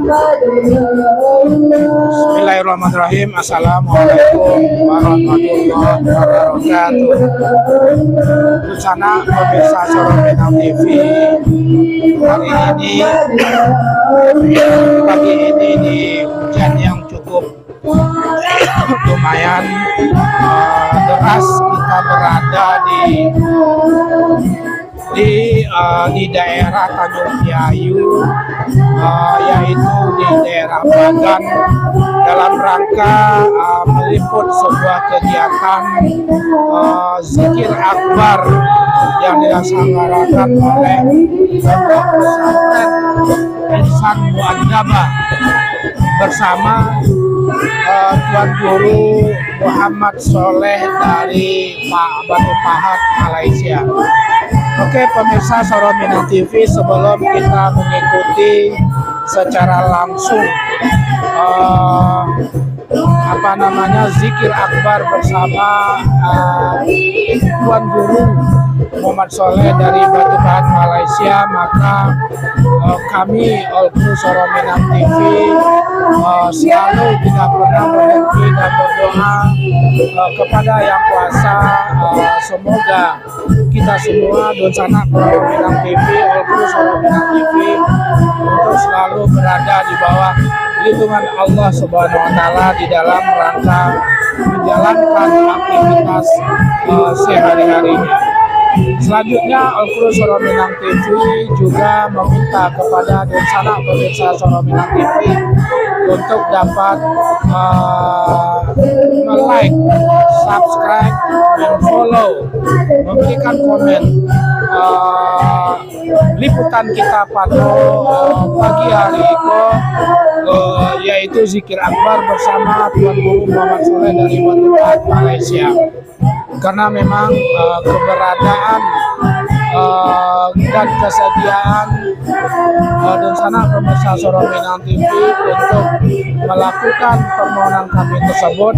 Bismillahirrahmanirrahim. Assalamualaikum warahmatullahi wabarakatuh. Bersama pemirsa Sorominang TV, hari ini pagi ini di hujan yang cukup lumayan deras. Kita berada di daerah Tanjung Piayu, yaitu di daerah Bagan, dalam rangka meliput sebuah kegiatan zikir akbar yang dilaksanakan oleh Pondok Pesantren Insan Mu'adzabah bersama Tuan Guru Muhammad Soleh dari Batu Pahat, Malaysia. Oke, pemirsa Sorominang TV, sebelum kita mengikuti secara langsung zikir akbar bersama Tuan Guru Muhammad Soleh dari Batu Pahat, Malaysia, maka kami Olku Sorominang TV selalu tidak pernah berhenti dan berdoa kepada Yang Kuasa. Semoga kita semua dan sanak Sorominang TV, Olku Sorominang TV, untuk selalu berada di bawah lindungan Allah Subhanahu wa Ta'ala di dalam rangka menjalankan aktivitas sehari-harinya. Selanjutnya, Olku Sorominang TV juga meminta kepada dan sanak pemirsa Sorominang TV untuk dapat like, subscribe, dan follow, memberikan komen liputan kita pada pagi hari ini, yaitu zikir akbar bersama Tuan Guru Muhammad Soleh dari Batu Pahat, Malaysia. Karena memang keberadaan dan kesediaan dan sana pemirsa Sorominang TV untuk melakukan permohonan kami tersebut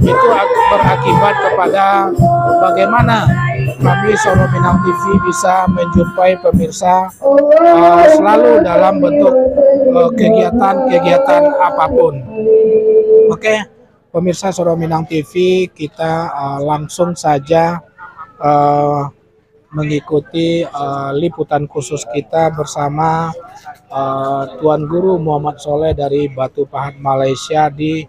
itu berakibat kepada bagaimana kami Sorominang TV bisa menjumpai pemirsa selalu dalam bentuk kegiatan apapun. Oke, pemirsa Sorominang TV, kita langsung saja mengikuti liputan khusus kita bersama Tuan Guru Muhammad Soleh dari Batu Pahat, Malaysia di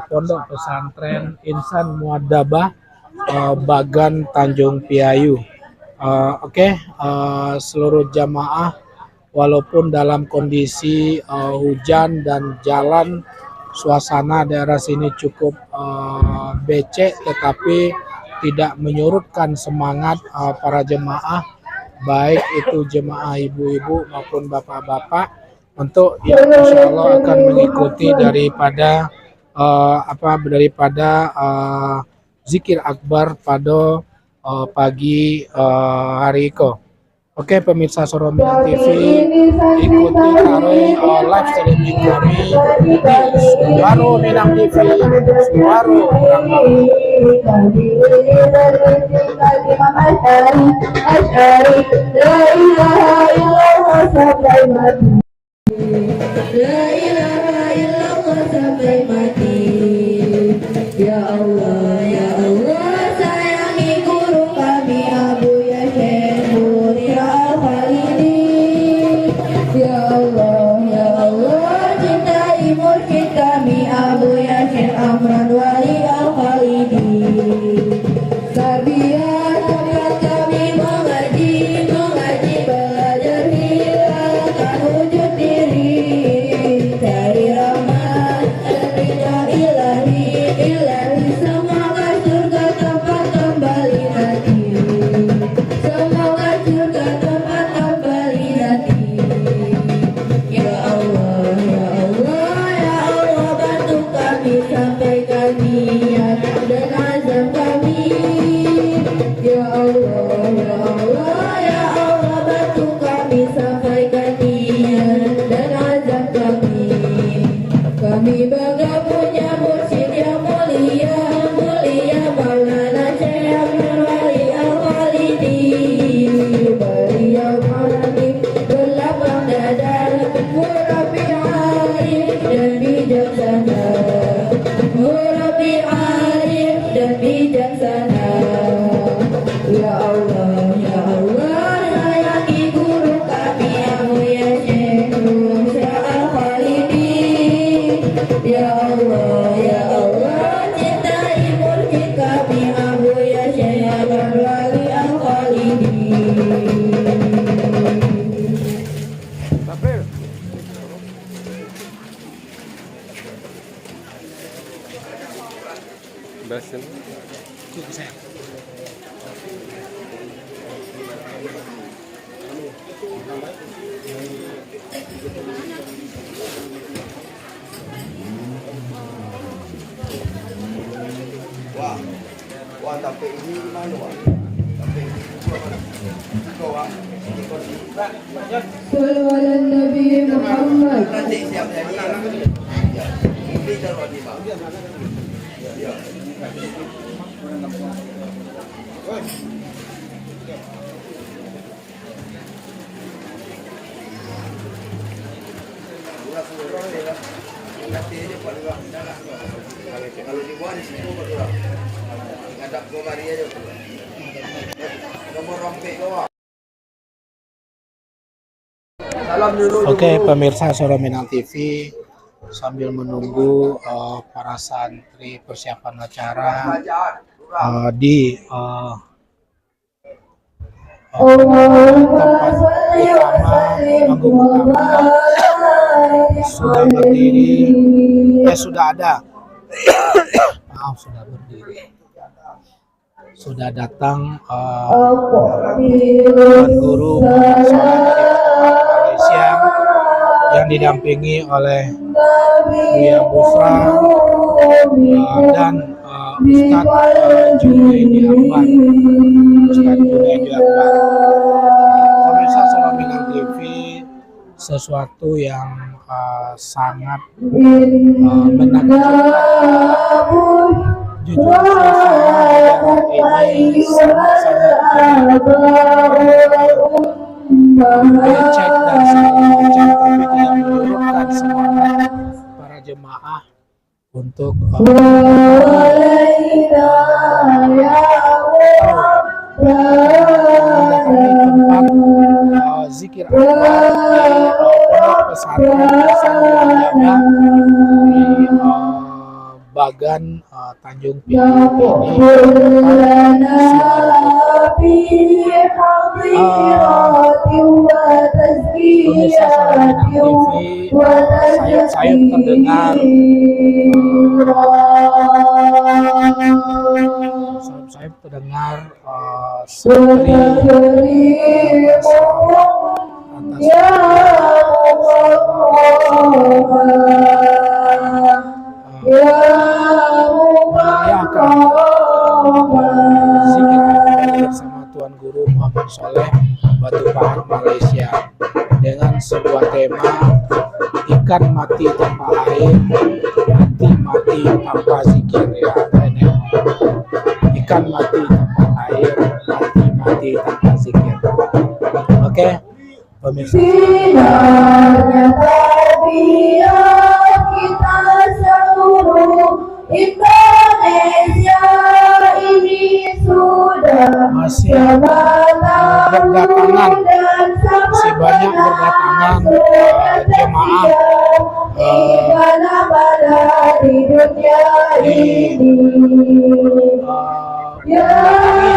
Pondok Pesantren Insan Mu'adzabah Bagan, Tanjung Piayu. Seluruh jamaah, walaupun dalam kondisi hujan dan jalan, suasana daerah sini cukup becek, tetapi tidak menyurutkan semangat para jemaah, baik itu jemaah ibu-ibu maupun bapak-bapak, untuk yang insya Allah akan mengikuti daripada zikir akbar pada pagi hari ini. Oke, pemirsa Sorominang TV, ikuti live streaming kami di Sorominang TV, Suara Ya Allah, ya Allah, sayangi guru kami Abu Yasin Mulia Al-Khalidi. Ya Allah, ya Allah, cintai mursyid kami Abu Yasin Amran Wali Al-Khalidi. Tarbiyat kami mengaji belajar hilangkan wujud diri, cari rahmat dan ridha ilahi. Semoga surga tempat kembali nanti. Semoga surga tempat kembali nanti. Ya Allah, ya Allah, ya Allah, bantu kami sampaikan niat dan azam kami. Ya Allah, ya Allah, ya Allah, bantu kami sampaikan niat dan azam kami. Kami bangga punya mursyid yang mulia, Maulana Syekh Amran Wali Al-Khalidi. Beliau menanti berlapang dada, murabbi Basin. Cukup saya. Wah, tapi ini mana wah? Tapi ini kau wah, ini kau di. Sallu ala Nabi Muhammad. Nanti siap jadi. Ini taruh di bawah. Ya. Kalau di bawah di situ berdua. Ngadap ke mari aja. Nomor rompek kau. Salam dulu. Oke, pemirsa Suara Minang TV, sambil menunggu para santri persiapan acara di tempat utama, panggung utama sudah berdiri, sudah ada, maaf sudah berdiri, sudah datang Tuan Guru Muhammad Soleh dari Malaysia yang didampingi oleh Buya Busra dan Ustadz Junaidi Akbar. Ustadz Junaidi Akbar. Pemirsa Suara Minang TV, sesuatu yang sangat menakjubkan. Jujur suasana ini sangat-sangat becek dan sangat becek, tapi tidak menyurutkan semangat para jemaah untuk mendatangi tempat zikir akbar di pondok pesantren Hasanul Jadah di Bagan Tanjung Pinang pemirsa Suara Minang TV, sayup-sayup terdengar sayup-sayup terdengar santri zikir akbar bersama Tuan Guru Muhammad Soleh Batu Pahat Malaysia dengan sebuah tema ikan mati tanpa air, hati mati tanpa zikir. Ya, ini ikan mati tanpa air, hati mati tanpa zikir. Oke, pemirsa. Sinarnya tarbiyah kita seluruh Indonesia ini sudah Masih berdatangan, masih banyak berdatangan jemaah di mana-mana di dunia ini. mendatangi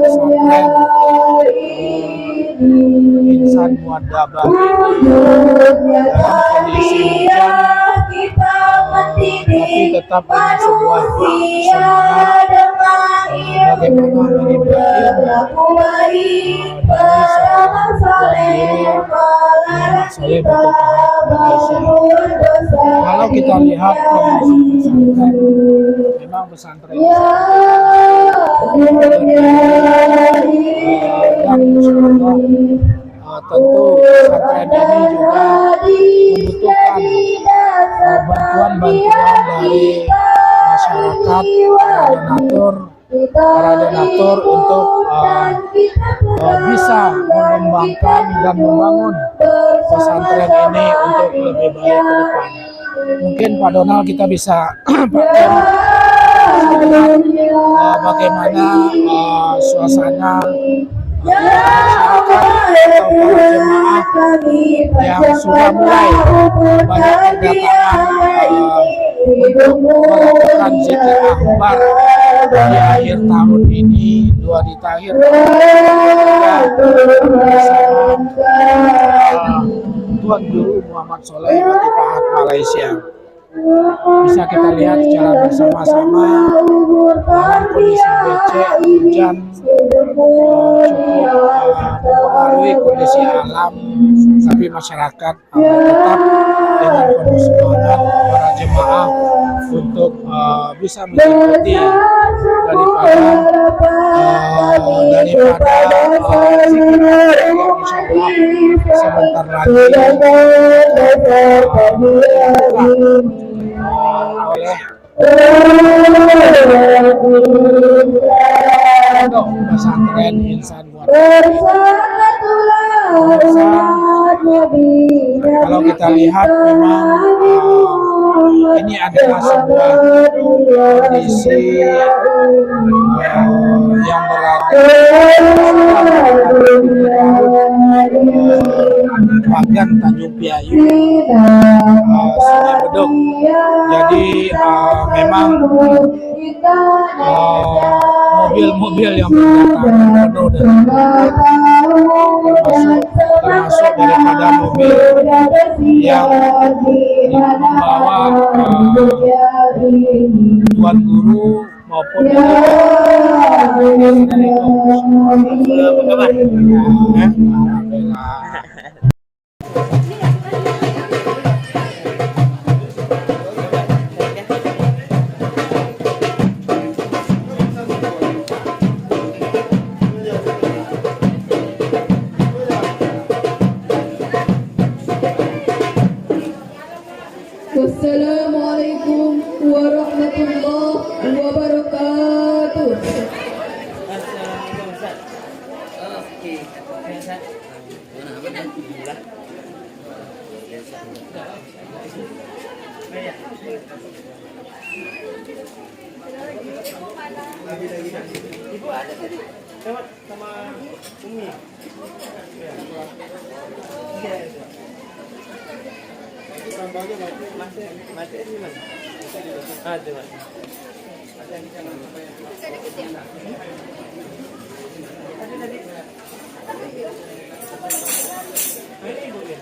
pesantren Insan Muadabah dalam kondisi hujan, tapi tetap dengan sebuah semangat bagaimana menimba ilmu dari seorang Tuan Guru Muhammad Soleh Batu Pahat Malaysia. Kalau kita lihat kondisi pesantren, memang pesantren dan insyaallah tentu pesantren ini juga membutuhkan bantuan-bantuan dari masyarakat, para donatur untuk bisa mengembangkan dan membangun pesantren ini untuk lebih baik ke depan. Mungkin Pak Donald kita bisa pakai bagaimana suasana masyarakat atau para jemaah yang sudah mulai banyak berdatangan untuk melakukan zikir akbar di akhir tahun ini, di akhir bersama Tuan Guru Muhammad Soleh Batu Pahat Malaysia. bisa kita lihat secara bersama-sama dalam kondisi becek, hujan cukup mempengaruhi kondisi alam, tapi masyarakat tetap dengan penuh semangat para jemaah untuk bisa mengikuti daripada zikir yang insya Allah sebentar lagi oleh Pondok Pesantren Insan Kalau kita lihat memang ini adalah sebuah kondisi yang berada bagian Tanjung Piayu, Sungai Bedok. Jadi memang mobil-mobil yang berdatangan penuh dan termasuk daripada mobil yang membawa tuan guru maupun Wassalamualaikum warahmatullahi wabarakatuh. Ibu ada tadi lewat sama Umi. Tambahnya masih ini mas. Ada mas. Ada yang bisa apa ya? Ada tadi. Ini ibu ya.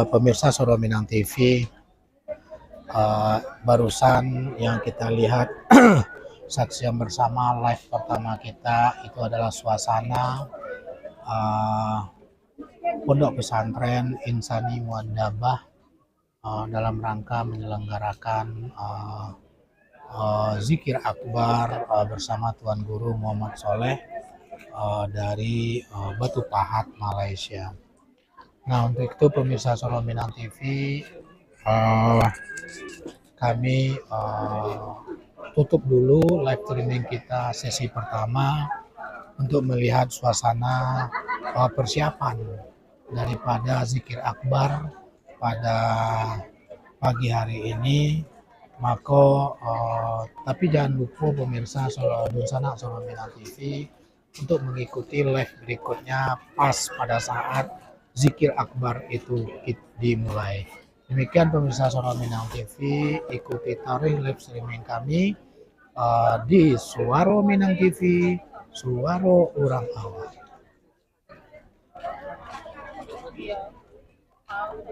Pemirsa Suro Minang TV, barusan yang kita lihat saksian bersama live pertama kita itu adalah suasana Pondok Pesantren Insani Muadzabah dalam rangka menyelenggarakan zikir akbar bersama Tuan Guru Muhammad Soleh dari Batu Pahat, Malaysia. Nah, untuk itu pemirsa Suro Minang TV, kami tutup dulu live streaming kita sesi pertama untuk melihat suasana persiapan daripada zikir akbar pada pagi hari ini. Maka tapi jangan lupa pemirsa Dunsana Soromina TV untuk mengikuti live berikutnya pas pada saat zikir akbar itu dimulai. Demikian pemirsa Soromina TV, ikuti tarikh live streaming kami di Suara Minang TV, Suara Orang Awam.